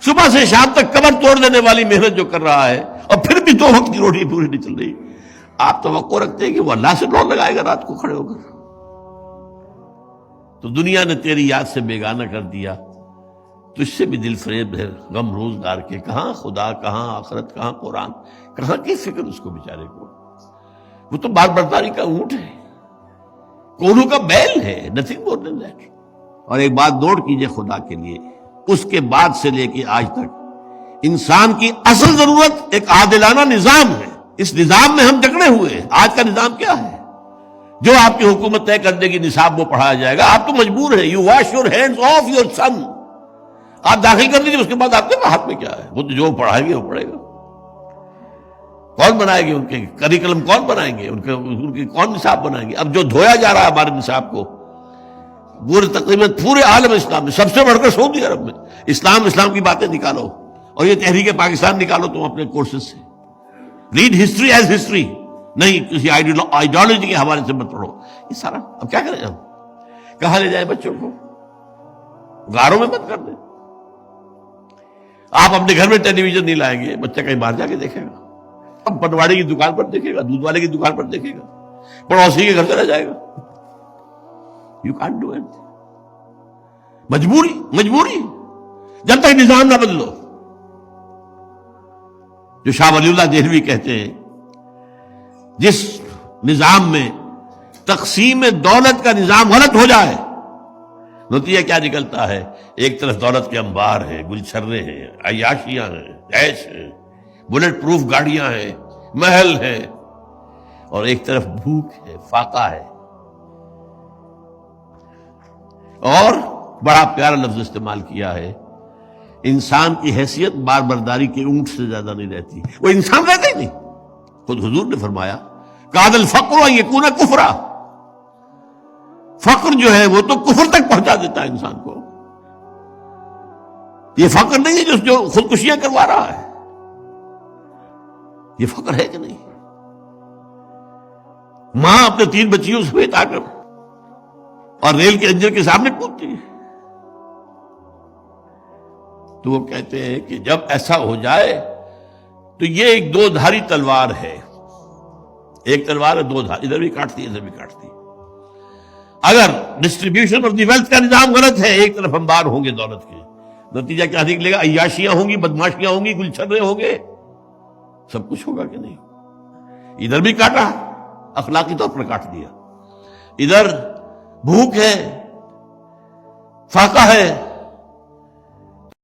صبح سے شام تک کمر توڑ دینے والی محنت جو کر رہا ہے اور پھر بھی 2 وقت کی روٹی پوری نہیں چل رہی، آپ توقع رکھتے ہیں کہ وہ اللہ سے دوڑ لگائے گا رات کو کھڑے ہو کر؟ تو دنیا نے تیری یاد سے بیگانہ کر دیا، تجھ سے بھی دل فریب ہے غم روزگار کے، کہاں خدا، کہاں آخرت، کہاں قرآن، کہاں کی فکر اس کو بیچارے کو؟ وہ تو بار برداری کا اونٹ ہے، کونوں کا بیل ہے، نتھنگ مور دین دیٹ۔ اور ایک بات نوٹ کیجئے خدا کے لیے، اس کے بعد سے لے کے آج تک انسان کی اصل ضرورت ایک عادلانہ نظام ہے۔ اس نظام میں ہم جکڑے ہوئے ہیں۔ آج کا نظام کیا ہے؟ جو آپ کی حکومت طے کر دے گی نصاب وہ پڑھایا جائے گا، آپ تو مجبور ہیں، you wash your hands of your son, آپ داخل کر دیجیے، اس کے بعد آپ کے ہاتھ میں کیا ہے؟ وہ تو جو پڑھائیں گے وہ پڑھے گا۔ کون بنائے گے ان کے کریکلم؟ کون بنائیں گے ان کے کون نصاب بنائیں گے؟ اب جو دھویا جا رہا ہے ہمارے نصاب کو پورے تقریباً پورے عالم اسلام میں، سب سے بڑھ کر سعودی عرب میں، اسلام کی باتیں نکالو، اور یہ تحریک پاکستان نکالو تم اپنے کورسز سے، ریڈ ہسٹری ایز ہسٹری، نہیں کسی آئیڈیالوجی کے حوالے سے مت پڑھو۔ یہ سارا اب کیا کریں ہم؟ کہاں لے جائیں بچوں کو؟ غاروں میں مت کر دیں۔ آپ اپنے گھر میں ٹیلی ویژن نہیں لائیں گے، بچہ کہیں باہر جا کے دیکھے گا، اب پٹواڑی کی دکان پر دیکھے گا، دودھ والے کی دکان پر دیکھے گا، پڑوسی کے گھر چلا جائے گا۔ یو کانٹ ڈو اٹ، مجبوری جب تک نظام نہ بدلو۔ جو شاہ ولی اللہ دہلوی کہتے ہیں، جس نظام میں تقسیم دولت کا نظام غلط ہو جائے، نتیجہ کیا نکلتا ہے؟ ایک طرف دولت کے انبار ہیں، گلچھرے ہیں، عیاشیاں ہیں، عیش ہیں، بلٹ پروف گاڑیاں ہیں، محل ہیں، اور ایک طرف بھوک ہے، فاقہ ہے۔ اور بڑا پیارا لفظ استعمال کیا ہے، انسان کی حیثیت بار برداری کے اونٹ سے زیادہ نہیں رہتی۔ وہ انسان رہتا ہی نہیں۔ خود حضور نے فرمایا کاد الفقر ان یکون کفرا، فقر جو ہے وہ تو کفر تک پہنچا دیتا ہے انسان کو۔ یہ فقر نہیں ہے جو خودکشیاں کروا رہا ہے، یہ فقر ہے کہ نہیں؟ ماں اپنے 3 بچیوں سمیت آ کر اور ریل کے انجن کے سامنے کودتی ہے، تو وہ کہتے ہیں کہ جب ایسا ہو جائے تو یہ ایک 2 دھاری تلوار ہے، ایک تلوار ہے 2 دھار، ادھر بھی کاٹتی ہے ادھر بھی کاٹتی ہے۔ اگر ڈسٹریبیوشن آف دی ویلتھ کا نظام غلط ہے، ایک طرف انبار ہوں گے دولت کے، نتیجہ کیا نکلے گا؟ عیاشیاں ہوں گی، بدماشیاں ہوں گی، گلچھرے ہوں گے، سب کچھ ہوگا کہ نہیں؟ ادھر بھی کاٹا، اخلاقی طور پر کاٹ دیا، ادھر بھوک ہے، فاقہ ہے،